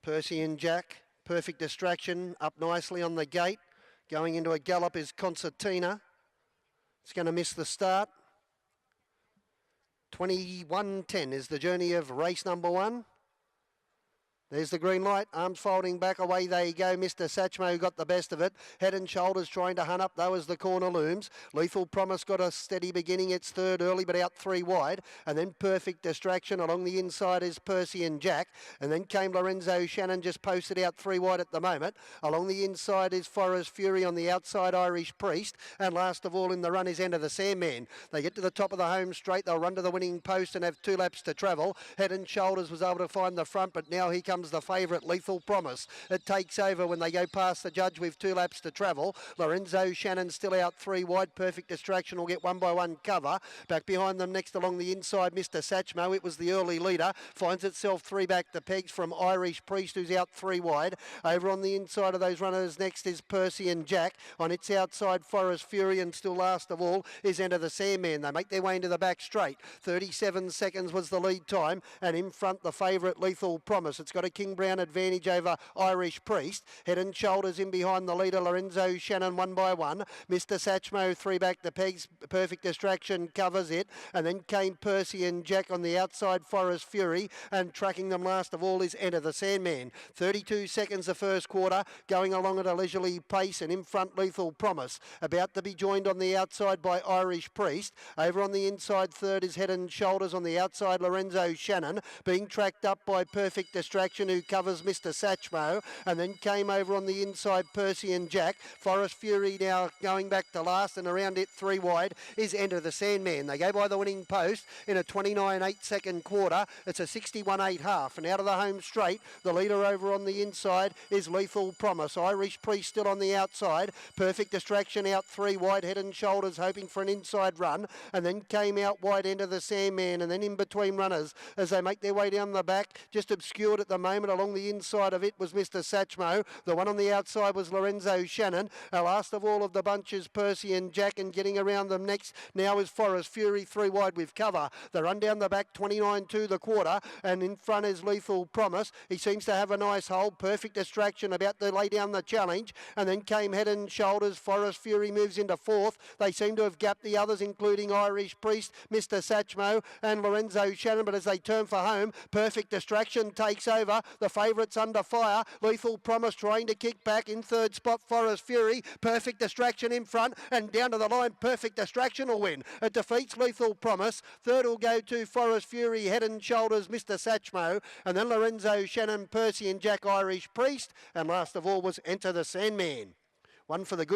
Percy and Jack, perfect distraction, up nicely on the gate. Going into a gallop is Concertina. It's going to miss the start. 21:10 is the journey of race number 1. There's the green light, arms folding back, away they go. Mr. Satchmo got the best of it. Head and shoulders trying to hunt up though as the corner looms. Lethal Promise got a steady beginning. It's third early but out 3 wide. And then Perfect Distraction. Along the inside is Percy and Jack. And then came Lorenzo Shannon, just posted out 3 wide at the moment. Along the inside is Forest Fury, on the outside Irish Priest. And last of all in the run is Enter the Sandman. They get to the top of the home straight. They'll run to the winning post and have 2 laps to travel. Head and Shoulders was able to find the front, but now he comes the favourite, Lethal Promise. It takes over when they go past the judge with 2 laps to travel. Lorenzo Shannon still out 3 wide. Perfect Distraction will get 1 by 1 cover. Back behind them next along the inside, Mr. Satchmo. It was the early leader. Finds itself 3 back to pegs from Irish Priest, who's out 3 wide. Over on the inside of those runners next is Percy and Jack. On its outside, Forest Fury, and still last of all is Enter the Sandman. They make their way into the back straight. 37 seconds was the lead time, and in front the favourite, Lethal Promise. It's got a King Brown advantage over Irish Priest. Head and Shoulders in behind the leader, Lorenzo Shannon 1 by 1. Mr. Satchmo 3 back to pegs. Perfect Distraction covers it, and then came Percy and Jack on the outside, Forest Fury, and tracking them last of all is Enter the Sandman. 32 seconds the first quarter, going along at a leisurely pace, and in front Lethal Promise, about to be joined on the outside by Irish Priest. Over on the inside third is Head and Shoulders, on the outside Lorenzo Shannon, being tracked up by Perfect Distraction, who covers Mr. Satchmo, and then came over on the inside Percy and Jack. Forest Fury now going back to last, and around it 3 wide is Enter the Sandman. They go by the winning post in a 29.8 second quarter. It's a 61.8 half, and out of the home straight the leader over on the inside is Lethal Promise. Irish Priest still on the outside. Perfect Distraction out 3 wide. Head and Shoulders hoping for an inside run, and then came out wide Enter the Sandman, and then in between runners as they make their way down the back, just obscured at the moment. Along the inside of it was Mr. Satchmo. The one on the outside was Lorenzo Shannon. Last of all of the bunch is Percy and Jack, and getting around them next now is Forest Fury 3 wide with cover. They run down the back 29.2 the quarter, and in front is Lethal Promise. He seems to have a nice hold. Perfect Distraction about to lay down the challenge, and then came Head and Shoulders. Forest Fury moves into 4th. They seem to have gapped the others, including Irish Priest, Mr. Satchmo and Lorenzo Shannon, but as they turn for home, Perfect Distraction takes over. The favourites under fire. Lethal Promise trying to kick back. In 3rd spot, Forest Fury. Perfect Distraction in front, and down to the line, Perfect Distraction will win. It defeats Lethal Promise. 3rd will go to Forest Fury, Head and Shoulders, Mr. Satchmo, and then Lorenzo Shannon, Percy and Jack, Irish Priest, and last of all was Enter the Sandman. One for the good